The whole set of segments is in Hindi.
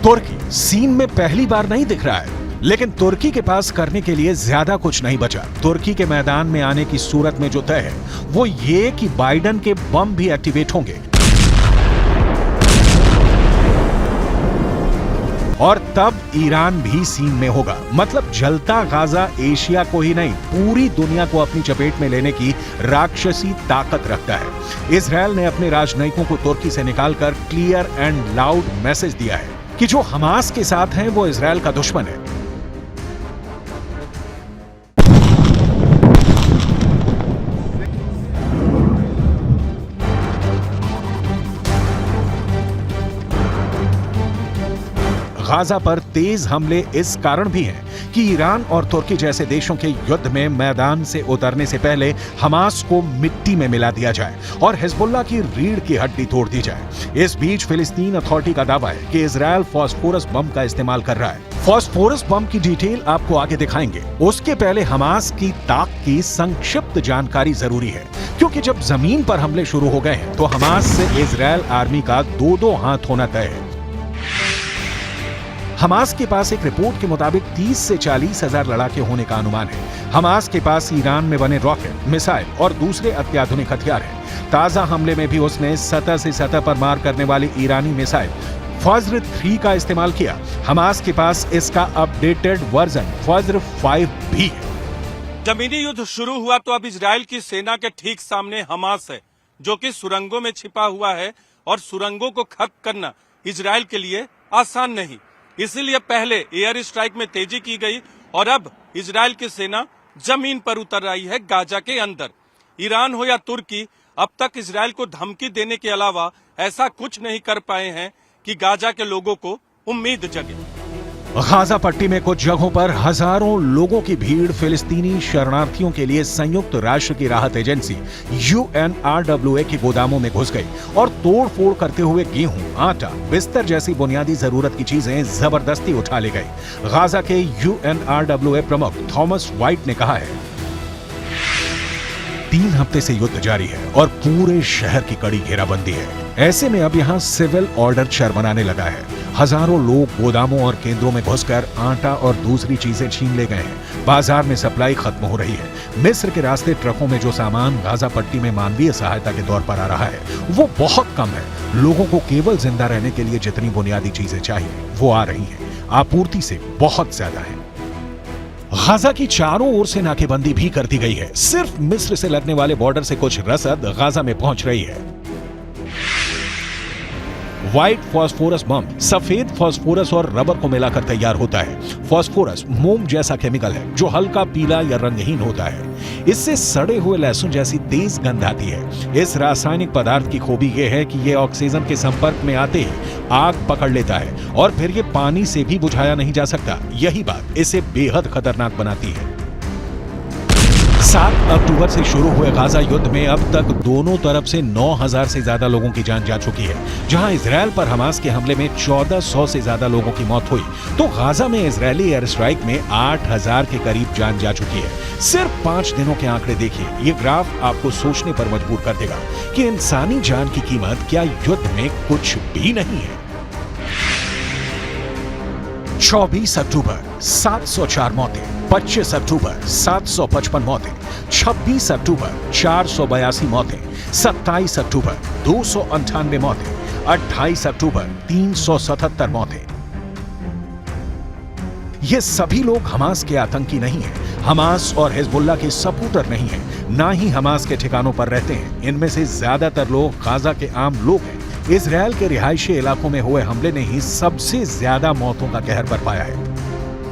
तुर्की सीन में पहली बार नहीं दिख रहा है, लेकिन तुर्की के पास करने के लिए ज्यादा कुछ नहीं बचा। तुर्की के मैदान में आने की सूरत में जो तय है वो ये कि बाइडन के बम भी एक्टिवेट होंगे और तब ईरान भी सीन में होगा। मतलब जलता गाजा एशिया को ही नहीं पूरी दुनिया को अपनी चपेट में लेने की राक्षसी ताकत रखता है। इजरायल ने अपने राजनयिकों को तुर्की से निकालकर क्लियर एंड लाउड मैसेज दिया है कि जो हमास के साथ हैं वो इजरायल का दुश्मन है। गाजा पर तेज हमले इस कारण भी हैं कि ईरान और तुर्की जैसे देशों के युद्ध में मैदान से उतरने से पहले हमास को मिट्टी में मिला दिया जाए और हिजबुल्लाह की रीढ़ की हड्डी तोड़ दी जाए। इस बीच फिलिस्तीन अथॉरिटी का दावा है कि इजरायल फास्फोरस बम का इस्तेमाल कर रहा है। फास्फोरस बम की डिटेल आपको आगे दिखाएंगे। उसके पहले हमास की ताक की संक्षिप्त जानकारी जरूरी है, क्योंकि जब जमीन पर हमले शुरू हो गए हैं तो हमास से इजरायल आर्मी का दो हाथ होना तय है। हमास के पास एक रिपोर्ट के मुताबिक 30 से 40 हजार लड़ाके होने का अनुमान है। हमास के पास ईरान में बने रॉकेट, मिसाइल और दूसरे अत्याधुनिक हथियार हैं। ताजा हमले में भी उसने सतह से सतह पर मार करने वाली ईरानी मिसाइल फज्र 3 का इस्तेमाल किया। हमास के पास इसका अपडेटेड वर्जन फज्र 5 भी है। जमीनी युद्ध शुरू हुआ तो अब इजरायल की सेना के ठीक सामने हमास है, जो कि सुरंगों में छिपा हुआ है और सुरंगों को खत्म करना इजरायल के लिए आसान नहीं। इसीलिए पहले एयर स्ट्राइक में तेजी की गई और अब इजरायल की सेना जमीन पर उतर रही है गाजा के अंदर। ईरान हो या तुर्की अब तक इजरायल को धमकी देने के अलावा ऐसा कुछ नहीं कर पाए हैं कि गाजा के लोगों को उम्मीद जगे। गाजा पट्टी में कुछ जगहों पर हजारों लोगों की भीड़ फिलिस्तीनी शरणार्थियों के लिए संयुक्त राष्ट्र की राहत एजेंसी UNRWA के गोदामों में घुस गई और तोड़फोड़ करते हुए गेहूं, आटा, बिस्तर जैसी बुनियादी जरूरत की चीजें जबरदस्ती उठा ले गई। गाजा के UNRWA प्रमुख थॉमस वाइट ने कहा है, 3 हफ्ते से युद्ध जारी है और पूरे शहर की कड़ी घेराबंदी है। ऐसे में अब यहाँ सिविल ऑर्डर चरमराने लगा है। हजारों लोग गोदामों और केंद्रों में घुसकर आटा और दूसरी चीजें छीन ले गए हैं। बाजार में सप्लाई खत्म हो रही है। मिस्र के रास्ते ट्रकों में जो सामान गाजा पट्टी में मानवीय सहायता के तौर पर आ रहा है वो बहुत कम है। लोगों को केवल जिंदा रहने के लिए जितनी बुनियादी चीजें चाहिए वो आ रही हैं। आपूर्ति से बहुत ज्यादा है। गाजा की चारों ओर से नाकेबंदी भी कर दी गई है। सिर्फ मिस्र से लगने वाले बॉर्डर से कुछ रसद गाजा में पहुंच रही है। व्हाइट फास्फोरस बम सफेद फास्फोरस और रबर को मिलाकर तैयार होता है। फास्फोरस मोम जैसा केमिकल है जो हल्का पीला या रंगहीन होता है। इससे सड़े हुए लहसुन जैसी तेज गंध आती है। इस रासायनिक पदार्थ की खूबी यह है कि यह ऑक्सीजन के संपर्क में आते ही आग पकड़ लेता है और फिर यह पानी से भी बुझाया नहीं जा सकता। यही बात इसे बेहद खतरनाक बनाती है। 7 अक्टूबर से शुरू हुए गाजा युद्ध में अब तक दोनों तरफ से 9000 से ज्यादा लोगों की जान जा चुकी है। जहां इजरायल पर हमास के हमले में 1400 से ज्यादा लोगों की मौत हुई, तो गाजा में इजरायली एयर स्ट्राइक में 8000 के करीब जान जा चुकी है। सिर्फ 5 दिनों के आंकड़े देखिए। ये ग्राफ आपको सोचने पर मजबूर कर देगा कि इंसानी जान की कीमत क्या युद्ध में कुछ भी नहीं है। 24 अक्टूबर 704 मौतें, 25 अक्टूबर 755 मौतें, 26 अक्टूबर 482 मौतें, 27 अक्टूबर 298 मौतें, 28 अक्टूबर 377 मौतें। ये सभी लोग हमास के आतंकी नहीं हैं। हमास और हिजबुल्लाह के सपोर्टर नहीं हैं, ना ही हमास के ठिकानों पर रहते हैं। इनमें से ज्यादातर लोग गाजा के आम लोग हैं। इजरायल के रिहायशी इलाकों में हुए हमले ने ही सबसे ज्यादा मौतों का कहर बरपाया है।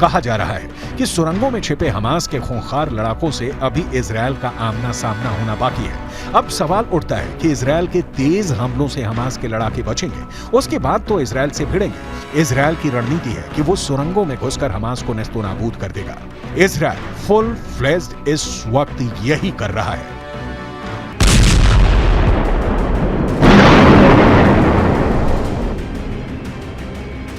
कहा जा रहा है कि सुरंगों में छिपे हमास के खूंखार लड़ाकों से अभी इजरायल का आमना सामना होना बाकी है। अब सवाल उठता है कि इजरायल के तेज हमलों से हमास के लड़ाके बचेंगे, उसके बाद तो इजरायल से भिड़ेंगे। इजरायल की रणनीति है कि वो सुरंगों में घुसकर हमास को नेस्तोनाबूद कर देगा। इजरायल फुल फ्लेज्ड इस वक्त यही कर रहा है।